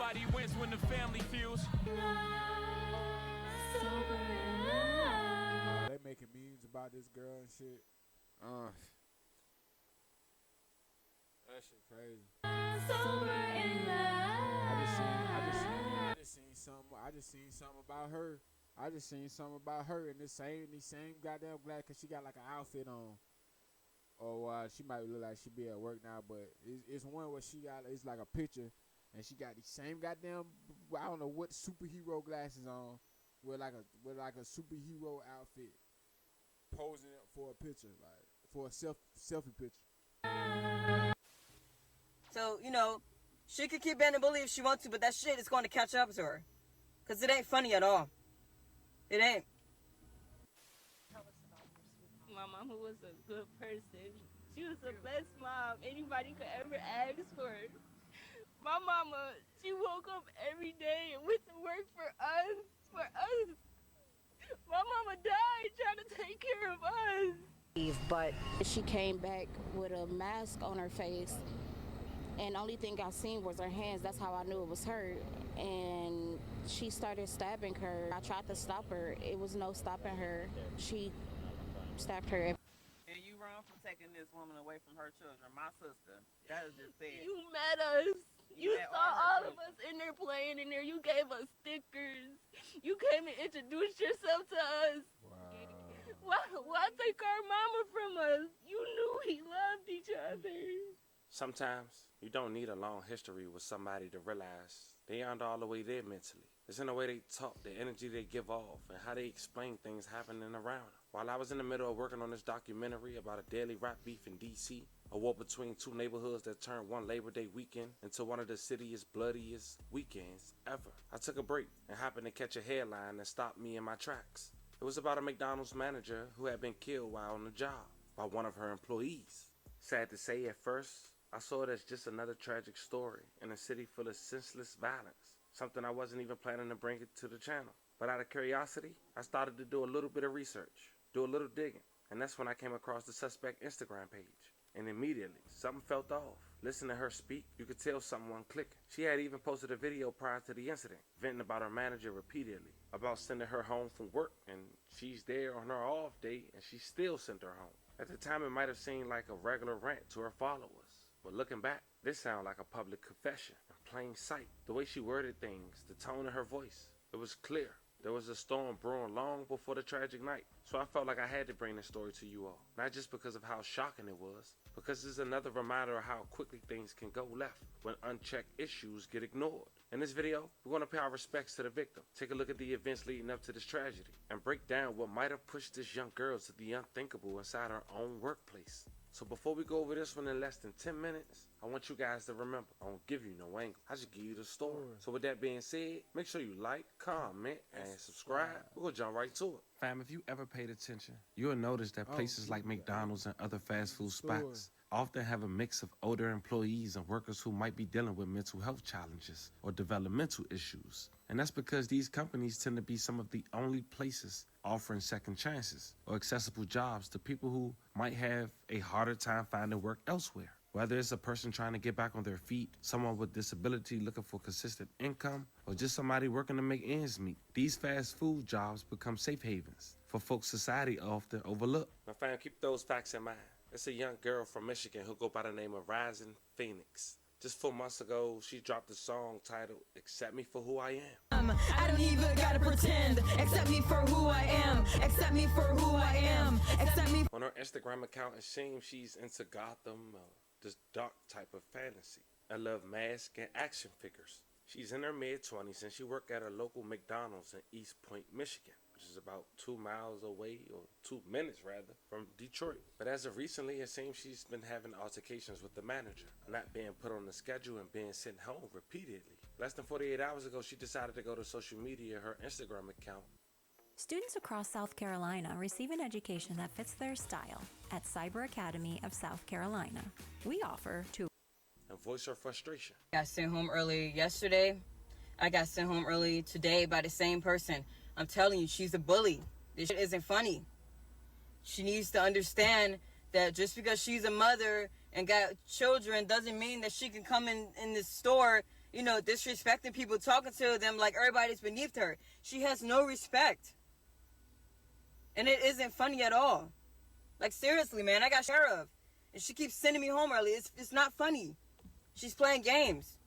Nobody wins when the family feels. They making memes about this girl and shit. That shit crazy. I just seen something about her. I just seen something about her in these same goddamn glass, cause she got like an outfit on. Or she might look like she be at work now, but it's one where she got, it's like a picture, and she got the same goddamn, I don't know what superhero glasses on, with like a superhero outfit, posing for a picture, like for a selfie picture. So, you know, she could keep being a bully if she wants to, but that shit is going to catch up to her. Because it ain't funny at all. It ain't. My mama was a good person. She was the best mom anybody could ever ask for. My mama, she woke up every day and went to work for us. My mama died trying to take care of us. But she came back with a mask on her face, and the only thing I seen was her hands. That's how I knew it was her. And she started stabbing her. I tried to stop her. It was no stopping her. She stabbed her. And you run from taking this woman away from her children, my sister. That is just said. You met us. You saw all of us in there playing in there. You gave us stickers. You came and introduced yourself to us. Why take our mama from us? You knew we loved each other. Sometimes you don't need a long history with somebody to realize they aren't all the way there mentally. It's in the way they talk, the energy they give off, and how they explain things happening around them. While I was in the middle of working on this documentary about a daily rap beef in D.C., a war between two neighborhoods that turned one Labor Day weekend into one of the city's bloodiest weekends ever, I took a break and happened to catch a headline that stopped me in my tracks. It was about a McDonald's manager who had been killed while on the job by one of her employees. Sad to say, at first, I saw it as just another tragic story in a city full of senseless violence, something I wasn't even planning to bring it to the channel. But out of curiosity, I started to do a little bit of research, do a little digging, and that's when I came across the suspect Instagram page. And immediately, something felt off. Listening to her speak, you could tell someone clicking. She had even posted a video prior to the incident, venting about her manager repeatedly, about sending her home from work, and she's there on her off day, and she still sent her home. At the time, it might have seemed like a regular rant to her followers, but looking back, this sounded like a public confession in plain sight. The way she worded things, the tone of her voice, it was clear. There was a storm brewing long before the tragic night, so I felt like I had to bring this story to you all. Not just because of how shocking it was, because it's another reminder of how quickly things can go left when unchecked issues get ignored. In this video, we're going to pay our respects to the victim, take a look at the events leading up to this tragedy, and break down what might have pushed this young girl to the unthinkable inside her own workplace. So before we go over this one in less than 10 minutes, I want you guys to remember, I don't give you no angle. I just give you the story. So with that being said, make sure you like, comment, and subscribe. We're going to jump right to it. Fam, if you ever paid attention, you'll notice that places like McDonald's and other fast food spots often have a mix of older employees and workers who might be dealing with mental health challenges or developmental issues. And that's because these companies tend to be some of the only places offering second chances or accessible jobs to people who might have a harder time finding work elsewhere. Whether it's a person trying to get back on their feet, someone with disability looking for consistent income, or just somebody working to make ends meet, these fast food jobs become safe havens for folks society often overlook. Now fam, keep those facts in mind. It's a young girl from Michigan who go by the name of Rising Phoenix. Just 4 months ago, she dropped a song titled, Accept Me For Who I Am. I don't even gotta pretend. Accept me for who I am. Accept me for who I am. Accept me. On her Instagram account, it seems she's into Gotham, this dark type of fantasy. I love masks and action figures. She's in her mid-20s and she worked at a local McDonald's in East Point, Michigan, which is about 2 miles away, or 2 minutes rather, from Detroit. But as of recently, it seems she's been having altercations with the manager, not being put on the schedule and being sent home repeatedly. Less than 48 hours ago, she decided to go to social media, her Instagram account. Students across South Carolina receive an education that fits their style at Cyber Academy of South Carolina. We offer to and voice her frustration. I got sent home early yesterday. I got sent home early today by the same person. I'm telling you, she's a bully. This shit isn't funny. She needs to understand that just because she's a mother and got children doesn't mean that she can come in this store disrespecting people, talking to them like everybody's beneath her. She has no respect. And it isn't funny at all. Like, seriously, man, I got share of. And she keeps sending me home early. It's not funny. She's playing games.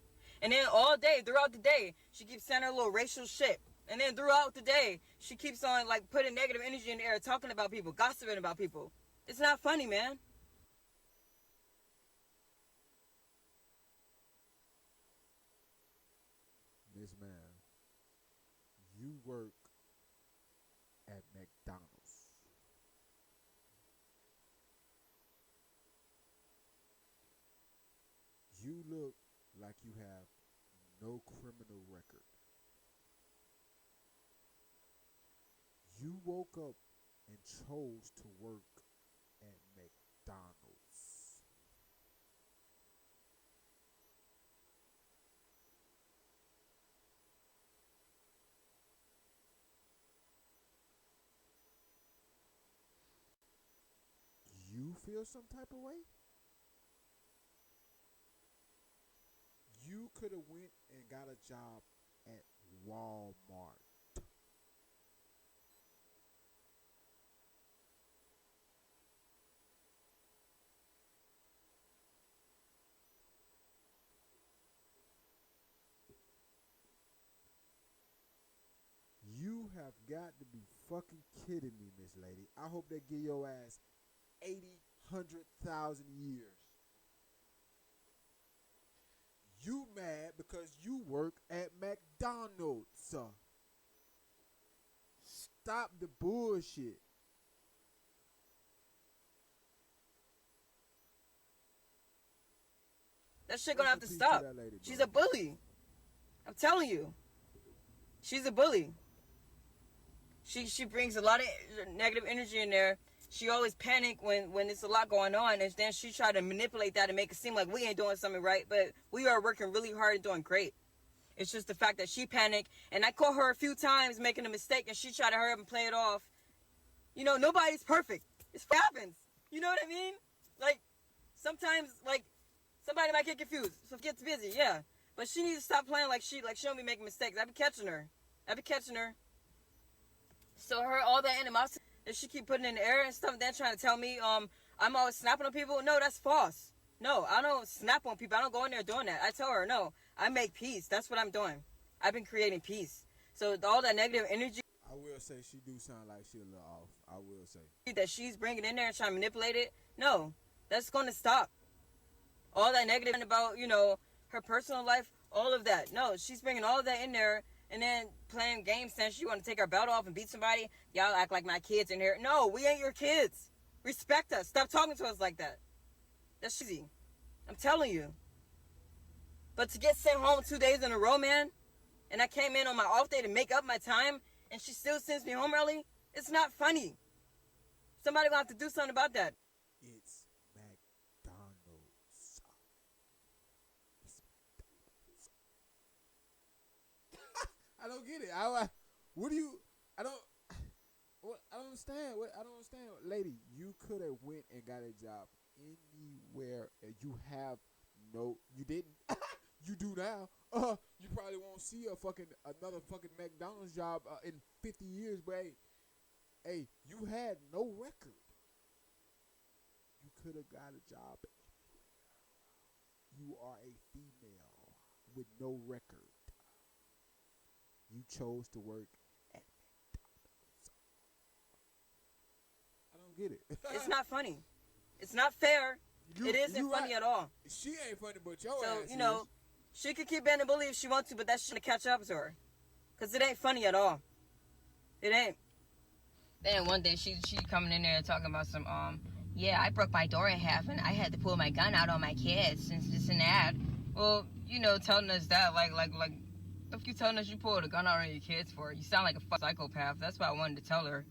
And then all day, throughout the day, she keeps sending her little racial shit. And then throughout the day, she keeps on, like, putting negative energy in the air, talking about people, gossiping about people. It's not funny, man. Miss Man, you work at McDonald's. You look like you have no criminal record. You woke up and chose to work at McDonald's. You feel some type of way? You could have went and got a job at Walmart. You have got to be fucking kidding me, Miss Lady. I hope they give your ass 80, 100,000 years. You mad because you work at McDonald's. Stop the bullshit. That shit gonna have to stop. Lady, she's a bully. I'm telling you. She's a bully. She brings a lot of negative energy in there. She always panic when there's a lot going on, and then she try to manipulate that and make it seem like we ain't doing something right, but we are working really hard and doing great. It's just the fact that she panicked, and I caught her a few times making a mistake, and she tried to hurry up and play it off. You know, nobody's perfect. It happens. You know what I mean? Like, sometimes, like, somebody might get confused, so gets busy, yeah. But she needs to stop playing like she don't be making mistakes. I be catching her. So all that animosity that she keep putting in the air and stuff, then trying to tell me I'm always snapping on people. No, that's false. No, I don't snap on people. I don't go in there doing that. I tell her, no, I make peace. That's what I'm doing. I've been creating peace. So all that negative energy, I will say she do sound like she a little off. I will say that she's bringing in there and trying to manipulate it, no, that's going to stop. All that negative about, her personal life, all of that. No, she's bringing all of that in there and then playing games saying she want to take her belt off and beat somebody. Y'all act like my kids in here. No, we ain't your kids. Respect us. Stop talking to us like that. That's easy. I'm telling you. But to get sent home 2 days in a row, man, and I came in on my off day to make up my time, and she still sends me home early, it's not funny. Somebody gonna have to do something about that. It's McDonald's. I don't get it. I don't understand. I don't understand. Lady, you could have went and got a job anywhere. You have no. You didn't. You do now. You probably won't see another fucking McDonald's job in 50 years. But hey, you had no record. You could have got a job anywhere. You are a female with no record. You chose to work at McDonald's. I don't get it. It's not funny. It's not fair. It isn't funny at all. She ain't funny, but your ass So, she could keep being a bully if she wants to, but that's shit to catch up to her. Because it ain't funny at all. It ain't. Then one day she coming in there talking about some, yeah, I broke my door in half and I had to pull my gun out on my kids since this and that. Well, telling us that, like, if you telling us you pulled a gun out on your kids for it, you sound like a psychopath. That's what I wanted to tell her.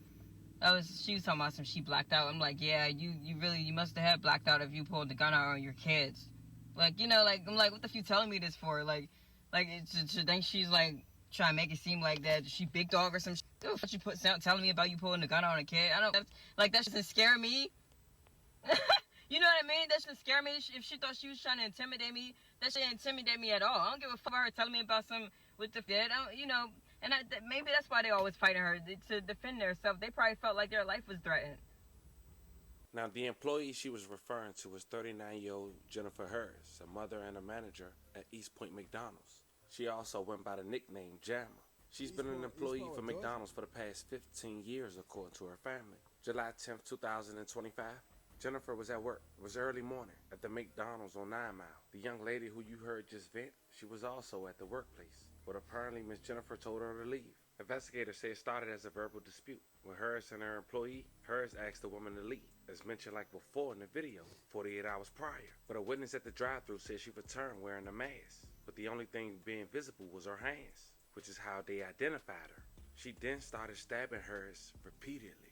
She was talking about some she blacked out. I'm like, yeah, you must have had blacked out if you pulled the gun out on your kids. Like, I'm like, what the f you telling me this for? Like, she think she's like trying to make it seem like that she big dog or some shit. What you telling me about you pulling the gun out on a kid? That doesn't scare me. You know what I mean? That shouldn't scare me. If she thought she was trying to intimidate me, That shit intimidate me at all. I don't give a fuck about her telling me about some with the dead. You know, and maybe that's why they always fighting her to defend themselves. They probably felt like their life was threatened. Now, the employee she was referring to was 39-year-old Jennifer Harris, a mother and a manager at East Point McDonald's. She also went by the nickname Jamma. She's been an employee for McDonald's for the past 15 years, according to her family. July 10th, 2025, Jennifer was at work. It was early morning at the McDonald's on 9 Mile. The young lady who you heard just vent, she was also at the workplace, but apparently Miss Jennifer told her to leave. Investigators say it started as a verbal dispute. When Harris and her employee, Harris asked the woman to leave, as mentioned like before in the video, 48 hours prior. But a witness at the drive-thru said she returned wearing a mask, but the only thing being visible was her hands, which is how they identified her. She then started stabbing Harris repeatedly.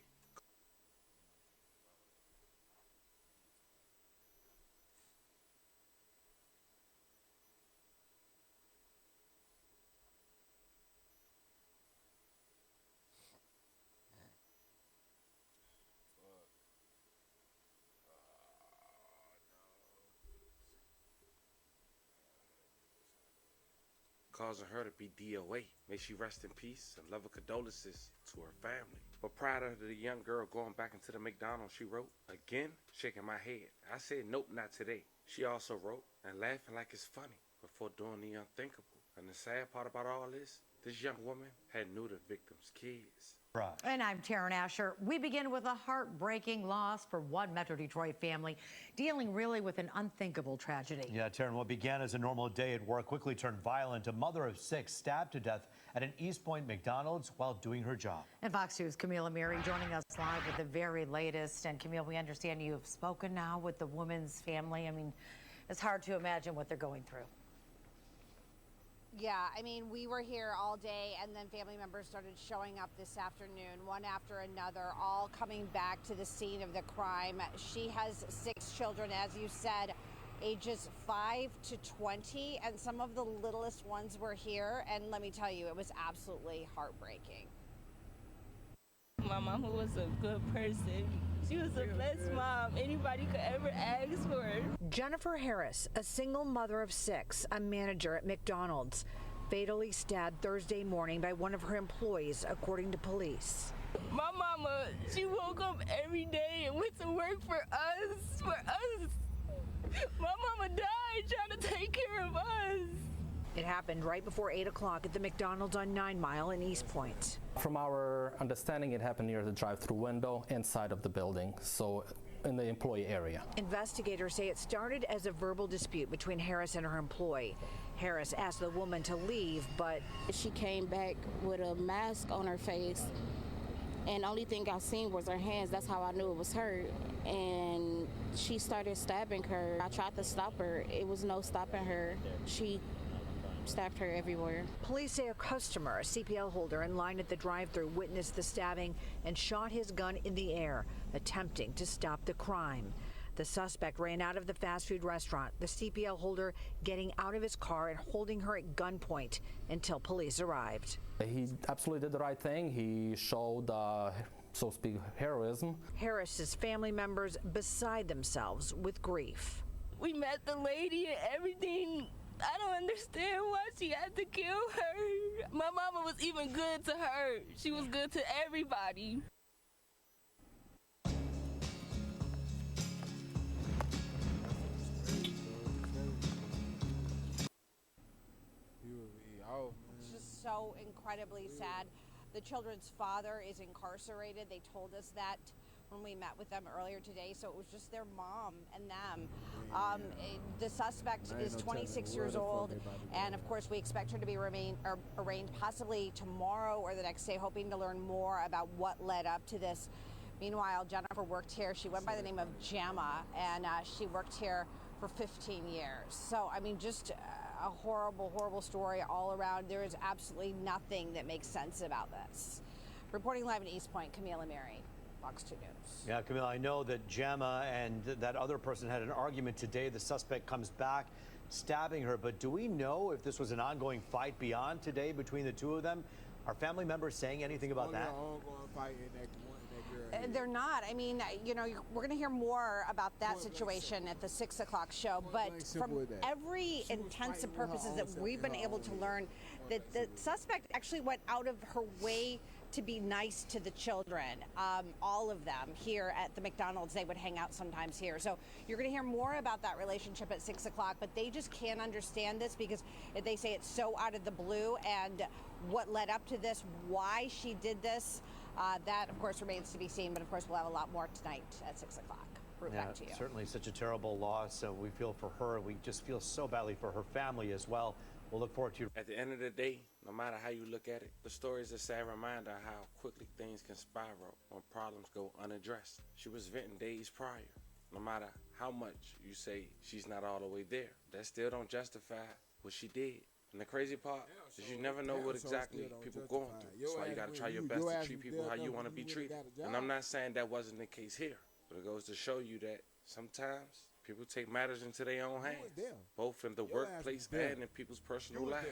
Causing her to be DOA. May she rest in peace and love and condolences to her family. But prior to the young girl going back into the McDonald's, she wrote, again, shaking my head. I said, nope, not today. She also wrote, and laughing like it's funny, before doing the unthinkable. And the sad part about all this young woman had knew the victim's kids. And I'm Taryn Asher. We begin with a heartbreaking loss for one Metro Detroit family dealing really with an unthinkable tragedy. Yeah, Taryn, what began as a normal day at work quickly turned violent. A mother of 6 stabbed to death at an East Point McDonald's while doing her job. And Fox News' Camille Amiri joining us live with the very latest. And Camille, we understand you have spoken now with the woman's family. I mean, it's hard to imagine what they're going through. Yeah, I mean, we were here all day, and then family members started showing up this afternoon, one after another, all coming back to the scene of the crime. She has 6 children, as you said, ages 5 to 20, and some of the littlest ones were here, and let me tell you, it was absolutely heartbreaking. My mama was a good person. She was the best mom anybody could ever ask for. Jennifer Harris, a single mother of 6, a manager at McDonald's, fatally stabbed Thursday morning by one of her employees, according to police. My mama, she woke up every day and went to work for us, My mama died trying to take care of us. It happened right before 8 o'clock at the McDonald's on 9 Mile in East Point. From our understanding, it happened near the drive-through window inside of the building, so in the employee area. Investigators say it started as a verbal dispute between Harris and her employee. Harris asked the woman to leave, but she came back with a mask on her face, and only thing I seen was her hands. That's how I knew it was her. And she started stabbing her. I tried to stop her. It was no stopping her. She stabbed her everywhere. Police say a customer, a CPL holder in line at the drive-thru, witnessed the stabbing and shot his gun in the air, attempting to stop the crime. The suspect ran out of the fast food restaurant, the CPL holder getting out of his car and holding her at gunpoint until police arrived. He absolutely did the right thing. He showed, so to speak, heroism. Harris's family members beside themselves with grief. We met the lady and everything. I don't understand why she had to kill her. My mama was even good to her. She was good to everybody. It's just so incredibly sad. The children's father is incarcerated. They told us that when we met with them earlier today, so it was just their mom and them. The suspect is 26 years old, and of course we expect her to be arraigned possibly tomorrow or the next day, hoping to learn more about what led up to this. Meanwhile, Jennifer worked here. She went by the name of Jamma, and she worked here for 15 years. So, I mean, just a horrible, horrible story all around. There is absolutely nothing that makes sense about this. Reporting live in East Point, Camille Amiri, Fox 2 News. Yeah, Camille, I know that Jamma and that other person had an argument today. The suspect comes back stabbing her, but do we know if this was an ongoing fight beyond today between the two of them? Are family members saying anything about that? Ongoing fight in that girl They're not. I mean, you know, we're going to hear more about that situation at the 6 o'clock show. But from every intents and purposes that we've been able to learn, that the suspect actually went out of her way to be nice to the children. All of them here at the McDonald's, they would hang out sometimes here. So you're going to hear more about that relationship at 6 o'clock, but they just can't understand this because they say it's so out of the blue, and what led up to this, why she did this, that of course remains to be seen, but of course we'll have a lot more tonight at 6 o'clock. Back to you. Certainly such a terrible loss. We feel for her. We just feel so badly for her family as well. We'll look forward to. At the end of the day, no matter how you look at it, the story is a sad reminder of how quickly things can spiral when problems go unaddressed. She was venting days prior. No matter how much you say she's not all the way there, that still don't justify what she did. And the crazy part is you never know what exactly people going through. That's why you got to try your best to treat people how you want to be treated. And I'm not saying that wasn't the case here, but it goes to show you that sometimes people take matters into their own hands, both in the workplace and in people's personal lives.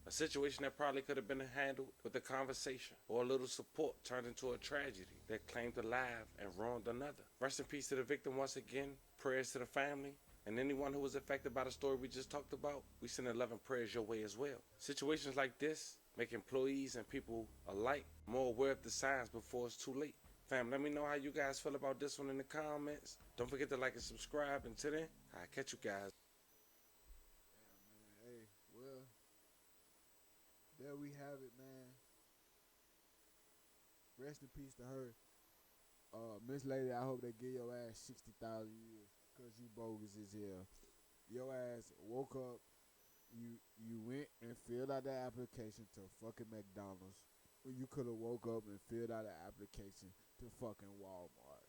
A situation that probably could have been handled with a conversation or a little support turned into a tragedy that claimed a life and ruined another. Rest in peace to the victim once again. Prayers to the family. And anyone who was affected by the story we just talked about, we send 11 prayers your way as well. Situations like this make employees and people alike more aware of the signs before it's too late. Fam, let me know how you guys feel about this one in the comments. Don't forget to like and subscribe. Until then, I'll catch you guys. Yeah, man. Hey, well, there we have it, man. Rest in peace to her. Miss Lady, I hope they give your ass 60,000 years. Because you bogus as hell. Your ass woke up, you went and filled out the application to fucking McDonald's. When you could have woke up and filled out an application to fucking Walmart.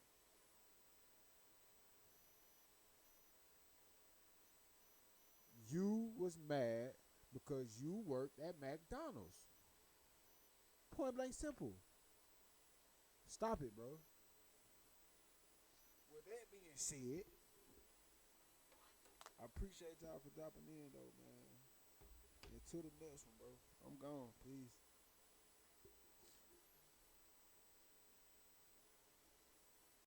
You was mad because you worked at McDonald's. Point blank simple. Stop it, bro. With that being said, I appreciate y'all for dropping in, though, man. And to the next one, bro. I'm gone. Peace.